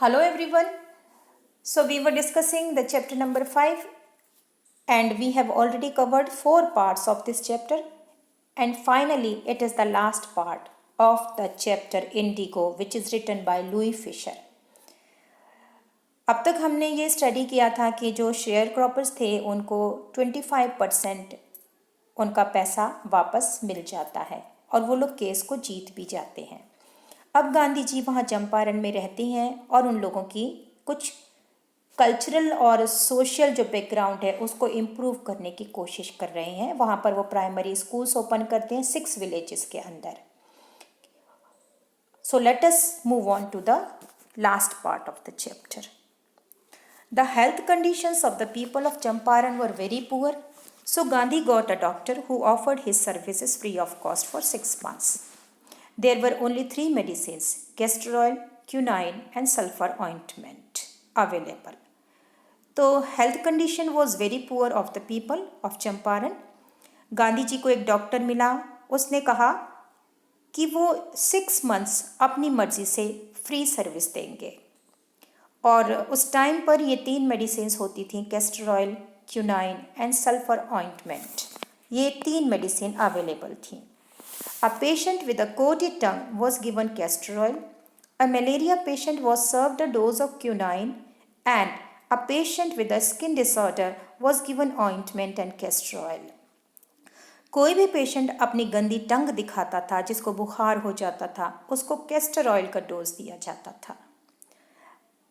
Hello everyone. So we were discussing the chapter number 5 and we have already covered 4 parts of this chapter, and finally it is the last part of the chapter Indigo, which is written by Louis Fisher. अब तक हमने ये study किया था कि जो share croppers थे उनको 25% उनका पैसा वापस मिल जाता है और वो लोग केस को जीत भी जाते हैं। अब गांधी जी वहाँ चंपारण में रहते हैं और उन लोगों की कुछ कल्चरल और सोशल जो बैकग्राउंड है उसको इम्प्रूव करने की कोशिश कर रहे हैं। वहाँ पर वो प्राइमरी स्कूल्स ओपन करते हैं 6 विलेजेस के अंदर। So let us move on to the last part of the chapter. The health conditions of the people of Champaran were very poor, so Gandhi got a doctor who offered his services free of cost for 6 months. There were only 3 medicines, castor oil, quinine and sulfur ointment available. तो health condition was very poor of the people of Champaran. Gandhi ji को एक doctor मिला, उसने कहा कि वो 6 months अपनी मर्जी से फ्री सर्विस देंगे और उस टाइम पर ये 3 मेडिसिन्स होती थी, castor oil, quinine and sulphur ointment. ये 3 मेडिसिन अवेलेबल थी। A patient with a coated tongue was given castor oil, a malaria patient was served a dose of quinine and a patient with a skin disorder was given ointment and castor oil. कोई भी patient अपनी गंदी टंग दिखाता था, जिसको बुखार हो जाता था, उसको कैस्टर ऑयल का डोज दिया जाता था।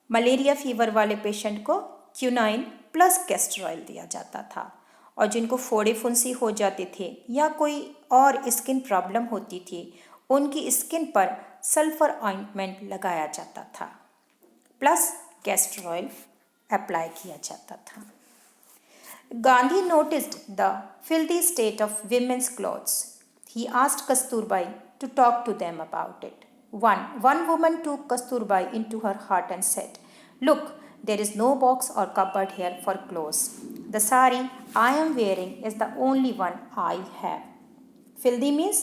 मलेरिया फीवर वाले पेशेंट को क्यूनाइन प्लस कैस्टर ऑयल दिया जाता था और जिनको फोड़े फुंसी हो जाते थे या कोई और स्किन प्रॉब्लम होती थी उनकी स्किन पर सल्फर ऑइंटमेंट लगाया जाता था प्लस कैस्टर ऑयल अप्लाई किया जाता था। Gandhi noticed the filthy state of women's clothes. He asked Kasturbai to talk to them about it. One woman took Kasturbai into her heart and said, "Look, there is no box or cupboard here for clothes. The sari I am wearing is the only one I have." Filthy means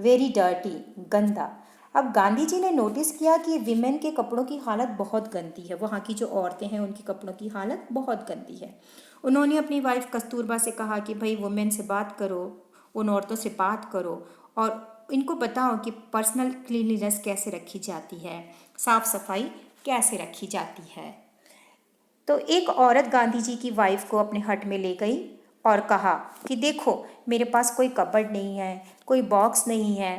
very dirty, गंदा। अब गांधी जी ने notice किया कि women के कपड़ों की हालत बहुत गंदी है, वहाँ की जो औरतें हैं उनकी कपड़ों की हालत बहुत गंदी है। उन्होंने अपनी वाइफ कस्तूरबा से कहा कि भाई वुमेन से बात करो, उन औरतों से बात करो और इनको बताओ कि पर्सनल क्लीनलीनेस कैसे रखी जाती है, साफ़ सफाई कैसे रखी जाती है। तो एक औरत गांधी जी की वाइफ को अपने हट में ले गई और कहा कि देखो मेरे पास कोई कबर्ड नहीं है, कोई बॉक्स नहीं है,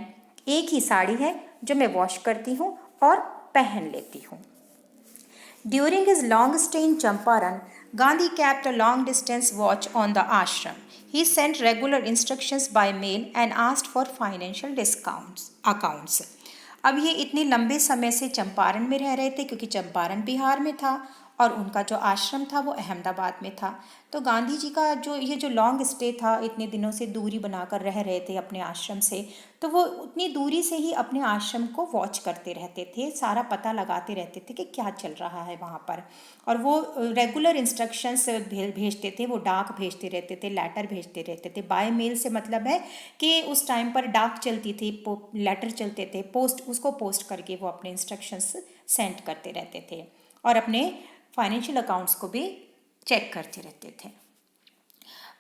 एक ही साड़ी है जो मैं वॉश करती हूँ और पहन लेती हूँ। During his long stay in Champaran, Gandhi kept a long-distance watch on the ashram. He sent regular instructions by mail and asked for financial accounts. अब ये इतने लंबे समय से चंपारण में रह रहे थे क्योंकि चंपारण बिहार में था और उनका जो आश्रम था वो अहमदाबाद में था। तो गांधी जी का जो लॉन्ग स्टे था, इतने दिनों से दूरी बनाकर रह रहे थे अपने आश्रम से, तो वो उतनी दूरी से ही अपने आश्रम को वॉच करते रहते थे, सारा पता लगाते रहते थे कि क्या चल रहा है वहाँ पर। और वो रेगुलर इंस्ट्रक्शंस भेजते थे, वो डाक भेजते रहते थे, लेटर भेजते रहते थे। बाय मेल से मतलब है कि उस टाइम पर डाक चलती थी, लेटर चलते थे, उसको पोस्ट करके वो अपने इंस्ट्रक्शंस सेंड करते रहते थे और अपने फाइनेंशियल अकाउंट्स को भी चेक करते रहते थे।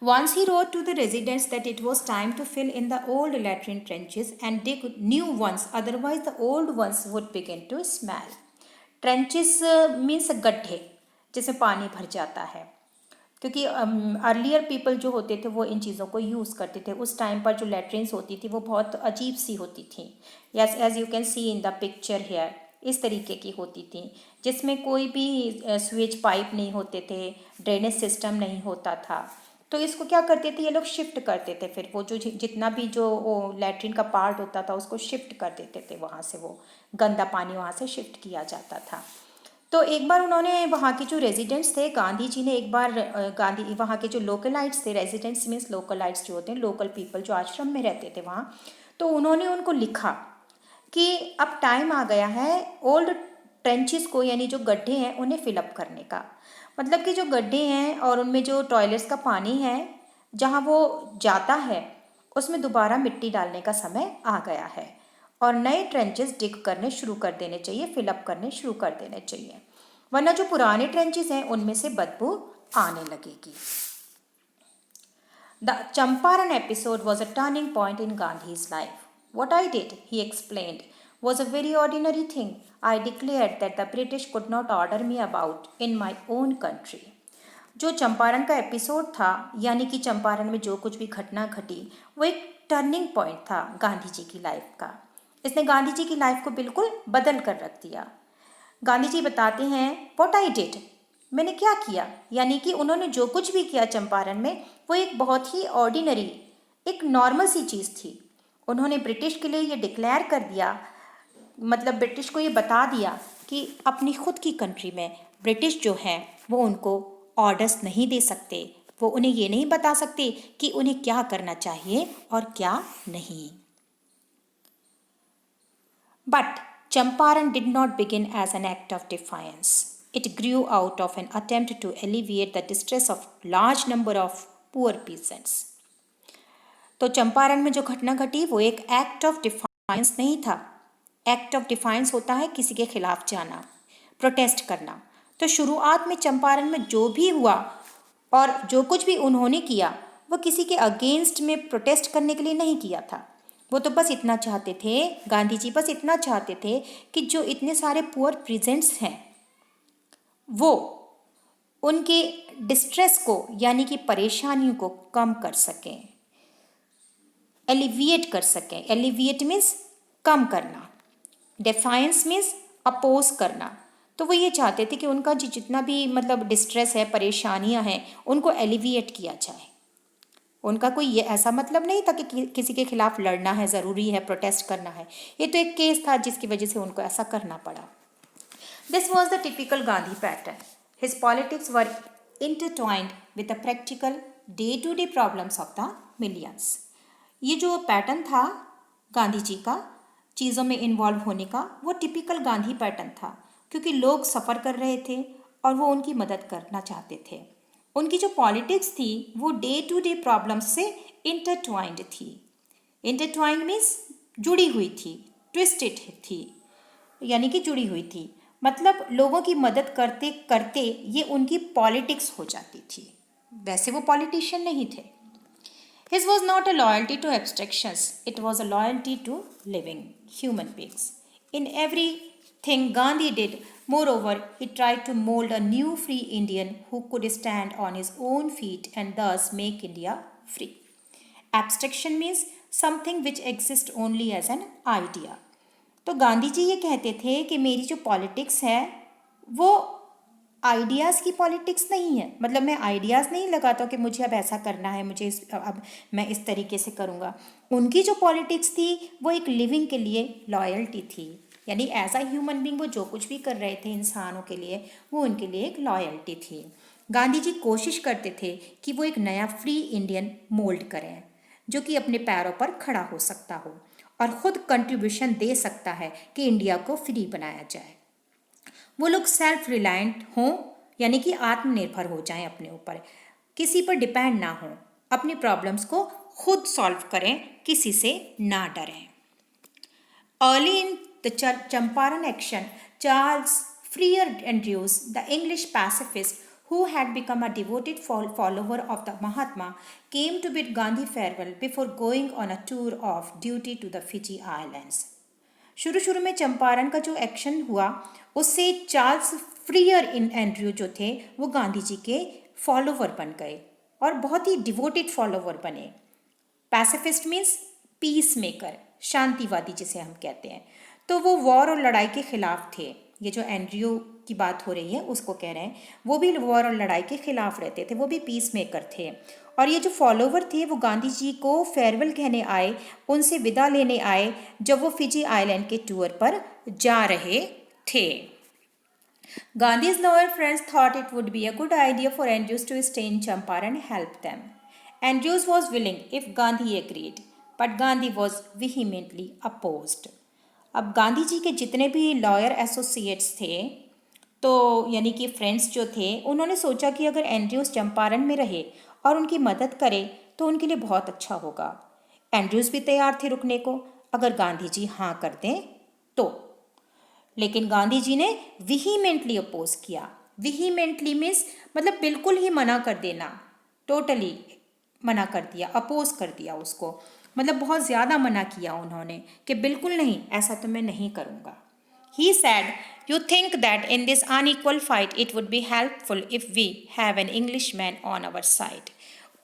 Once he wrote to the residents that it was time to fill in the old latrine trenches and dig new ones, otherwise the old ones would begin to smell. Trenches means गड्ढे जिसमें पानी भर जाता है, क्योंकि earlier people जो होते थे वो इन चीज़ों को यूज़ करते थे। उस टाइम पर जो लेट्रिन्स होती थी वो बहुत अजीब सी होती थी। Yes, as you can see in the picture here, इस तरीके की होती थी जिसमें कोई भी स्वेज पाइप नहीं होते थे, ड्रेनेज सिस्टम नहीं होता था। तो इसको क्या करते थे ये लोग, शिफ्ट करते थे। फिर वो जो जितना भी जो वो लैट्रिन का पार्ट होता था उसको शिफ्ट कर देते थे, वहाँ से वो गंदा पानी वहाँ से शिफ्ट किया जाता था। तो एक बार उन्होंने वहाँ के जो रेजिडेंट्स थे, गांधी जी ने एक बार वहाँ के जो लोकलाइट्स थे, रेजिडेंट्स मीन्स लोकलाइट्स जो होते हैं, लोकल पीपल जो आश्रम में रहते थे वहाँ, तो उन्होंने उनको लिखा कि अब टाइम आ गया है ओल्ड ट्रेंचेस को, यानी जो गड्ढे हैं उन्हें फिलअप करने का। मतलब कि जो गड्ढे हैं और उनमें जो टॉयलेट्स का पानी है जहाँ वो जाता है उसमें दोबारा मिट्टी डालने का समय आ गया है और नए ट्रेंचेस डिग करने शुरू कर देने चाहिए, फिलअप करने शुरू कर देने चाहिए। वरना जो पुराने ट्रेंचेस हैं उनमें से बदबू आने लगेगी। The Champaran episode was a turning point in Gandhi's life. What I did, he explained, was a very ordinary thing. I declared that the British could not order me about in my own country. जो चंपारण का episode था, यानी कि चंपारण में जो कुछ भी घटना घटी, वो एक टर्निंग पॉइंट था गांधी जी की लाइफ का। इसने गांधी जी की लाइफ को बिल्कुल बदल कर रख दिया। गांधी जी बताते हैं, व्हाट आई डिड, मैंने क्या किया, यानी कि उन्होंने जो कुछ भी किया चंपारण में वो एक बहुत ही ऑर्डिनरी, एक नॉर्मल सी चीज़ थी। उन्होंने ब्रिटिश के लिए ये डिक्लेयर कर दिया, मतलब ब्रिटिश को ये बता दिया कि अपनी खुद की कंट्री में ब्रिटिश जो हैं वो उनको ऑर्डर्स नहीं दे सकते, वो उन्हें ये नहीं बता सकते कि उन्हें क्या करना चाहिए और क्या नहीं। But Champaran did not begin as an act of defiance. It grew out of an attempt to alleviate the distress of large number of poor peasants. तो चंपारण में जो घटना घटी वो एक एक्ट ऑफ डिफाइंस नहीं था। एक्ट ऑफ डिफाइंस होता है किसी के खिलाफ जाना, प्रोटेस्ट करना। तो शुरुआत में चंपारण में जो भी हुआ और जो कुछ भी उन्होंने किया वो किसी के अगेंस्ट में प्रोटेस्ट करने के लिए नहीं किया था। वो तो बस इतना चाहते थे, गांधी जी बस इतना चाहते थे कि जो इतने सारे पुअर प्रेजेंट्स हैं वो उनके डिस्ट्रेस को, यानी कि परेशानियों को कम कर सकें, एलिविएट कर सकें। एलिविएट मीन्स कम करना, डिफाइंस मीन्स अपोज करना। तो वो ये चाहते थे कि उनका जितना भी मतलब डिस्ट्रेस है, परेशानियां हैं, उनको एलिविएट किया जाए। उनका कोई ये ऐसा मतलब नहीं था कि किसी के खिलाफ लड़ना है, ज़रूरी है, प्रोटेस्ट करना है। ये तो एक केस था जिसकी वजह से उनको ऐसा करना पड़ा। This was the typical Gandhi pattern. His politics were intertwined with the practical day to day problems of the millions. ये जो पैटर्न था गांधी जी का चीज़ों में इन्वॉल्व होने का, वो टिपिकल गांधी पैटर्न था, क्योंकि लोग सफ़र कर रहे थे और वो उनकी मदद करना चाहते थे। उनकी जो पॉलिटिक्स थी वो डे टू डे प्रॉब्लम्स से इंटरट्वाइंड थी। इंटरट्वाइंड मीन्स जुड़ी हुई थी, ट्विस्टेड थी, यानी कि जुड़ी हुई थी। मतलब लोगों की मदद करते करते ये उनकी पॉलिटिक्स हो जाती थी। वैसे वो पॉलिटिशियन नहीं थे। His was not a loyalty to abstractions, it was a loyalty to living human beings. In everything Gandhi did, moreover, he tried to mold a new free Indian who could stand on his own feet and thus make India free. Abstraction means something which exists only as an idea. तो गांधी जी ये कहते थे कि मेरी जो politics है वो ideas की पॉलिटिक्स नहीं है। मतलब मैं आइडियाज़ नहीं लगाता कि मुझे अब ऐसा करना है, मुझे अब मैं इस तरीके से करूँगा। उनकी जो पॉलिटिक्स थी वो एक लिविंग के लिए लॉयल्टी थी, यानी एज अ ह्यूमन बींग वो जो कुछ भी कर रहे थे इंसानों के लिए वो उनके लिए एक लॉयल्टी थी। गांधी जी कोशिश करते थे कि वो एक नया फ्री इंडियन मोल्ड करें जो कि अपने पैरों पर खड़ा हो सकता हो और ख़ुद कंट्रीब्यूशन दे सकता है कि इंडिया को फ्री बनाया जाए। वो लोग सेल्फ रिलायंट हों, यानी कि आत्मनिर्भर हो जाएं, अपने ऊपर किसी पर डिपेंड ना हों, अपनी प्रॉब्लम्स को खुद सॉल्व करें, किसी से ना डरें। Early in the Champaran action, Charles Freer Andrews, the English pacifist who had become a devoted follower of the Mahatma, came to bid Gandhi farewell before going on a tour of duty to the Fiji Islands. शुरू में चंपारण का जो action हुआ उससे Charles freer इन Andrew जो थे वो गांधी जी के फॉलोवर बन गए और बहुत ही डिवोटेड फॉलोवर बने। पैसिफिस्ट मीन्स पीस मेकर, शांतिवादी जिसे हम कहते हैं। तो वो वॉर और लड़ाई के खिलाफ थे। ये जो एंड्रयू की बात हो रही है उसको कह रहे हैं, वो भी वॉर और लड़ाई के खिलाफ रहते थे, वो भी पीस मेकर थे। और ये जो फॉलोवर थे वो गांधी जी को फेयरवेल कहने आए, उनसे विदा लेने आए जब वो फिजी आइलैंड के टूर पर जा रहे थे। Gandhi's loyal friends thought it would be a good idea for Andrews to stay in Champaran and help them. Andrews was willing if Gandhi agreed, but Gandhi was vehemently opposed. अब गांधी जी के जितने भी lawyer associates थे, तो यानी कि friends जो थे, उन्होंने सोचा कि अगर एंड्रयूज़ चंपारण में रहे और उनकी मदद करे तो उनके लिए बहुत अच्छा होगा। एंड्रयूज़ भी तैयार थे रुकने को अगर गांधी जी हाँ कर दें तो। लेकिन गांधी जी ने विहीमेंटली अपोज किया। विहीमेंटली मीन्स मतलब बिल्कुल ही मना कर देना, टोटली मना कर दिया, अपोज कर दिया उसको, मतलब बहुत ज़्यादा मना किया उन्होंने कि बिल्कुल नहीं, ऐसा तो मैं नहीं करूँगा। He said, "You think that in this unequal fight it would be helpful if we have an Englishman on our side."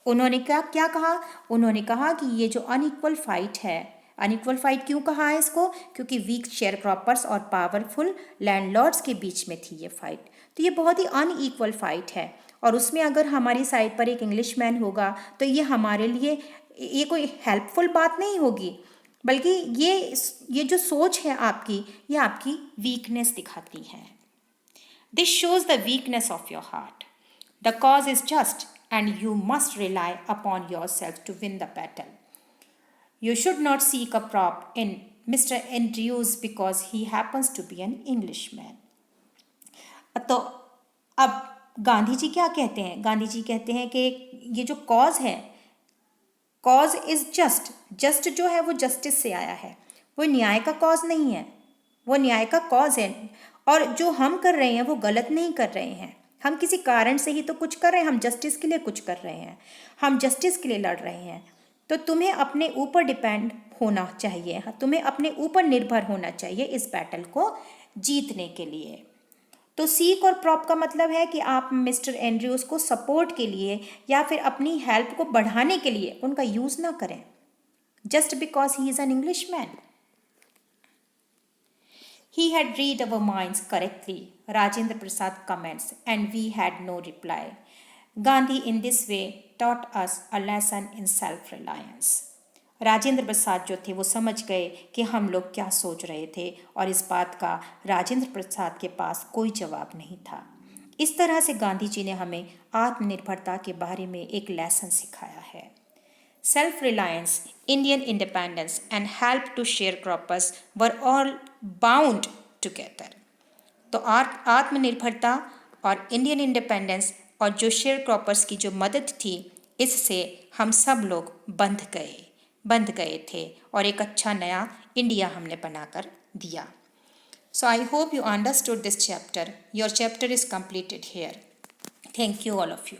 उन्होंने क्या क्या कहा? उन्होंने कहा कि ये जो अनइक्वल फाइट है, अनइक्वल फाइट क्यों कहा है इसको? क्योंकि वीक शेयर क्रॉपर्स और पावरफुल लैंडलॉर्ड्स के बीच में थी ये फाइट। तो ये बहुत ही अनइक्वल फाइट है और उसमें अगर हमारी साइड पर एक इंग्लिशमैन होगा तो ये हमारे लिए ये कोई हेल्पफुल बात नहीं होगी, बल्कि ये जो सोच है आपकी, ये आपकी वीकनेस दिखाती है। This shows the weakness of your heart. The cause is just and you must rely upon yourself to win the battle. You should not seek a prop in Mr. Andrews because he happens to be an Englishman. तो अब गांधी जी क्या कहते हैं? गांधी जी कहते हैं कि ये जो कॉज है, कॉज इज जस्ट, जस्ट जो है वो जस्टिस से आया है, वो न्याय का कॉज नहीं है, वो न्याय का कॉज है। और जो हम कर रहे हैं वो गलत नहीं कर रहे हैं, हम किसी कारण से ही तो कुछ कर रहे हैं, हम जस्टिस के लिए कुछ कर रहे हैं, हम जस्टिस के लिए लड़ रहे हैं। तो तुम्हें अपने ऊपर डिपेंड होना चाहिए, तुम्हें अपने ऊपर निर्भर होना चाहिए इस बैटल को जीतने के लिए। तो सीक और प्रॉप का मतलब है कि आप मिस्टर एंड्रयूज को सपोर्ट के लिए या फिर अपनी हेल्प को बढ़ाने के लिए उनका यूज़ ना करें, just because he is an English man. He had read our minds correctly, Rajendra Prasad comments, and we had no reply. Gandhi in this way taught us a lesson in self-reliance. Rajendra Prasad जो थे वो समझ गए कि हम लोग क्या सोच रहे थे और इस बात का राजेंद्र प्रसाद के पास कोई जवाब नहीं था। इस तरह से गांधी जी ने हमें आत्मनिर्भरता के बारे में एक लेसन सिखाया है। Self-reliance, Indian independence, and help to sharecroppers were all bound together. तो आत्मनिर्भरता और इंडियन इंडिपेंडेंस और जो शेयर क्रॉपर्स की जो मदद थी, इससे हम सब लोग बंध गए थे और एक अच्छा नया इंडिया हमने बनाकर दिया। So I hope you understood this chapter. Your chapter is completed here. Thank you all of you.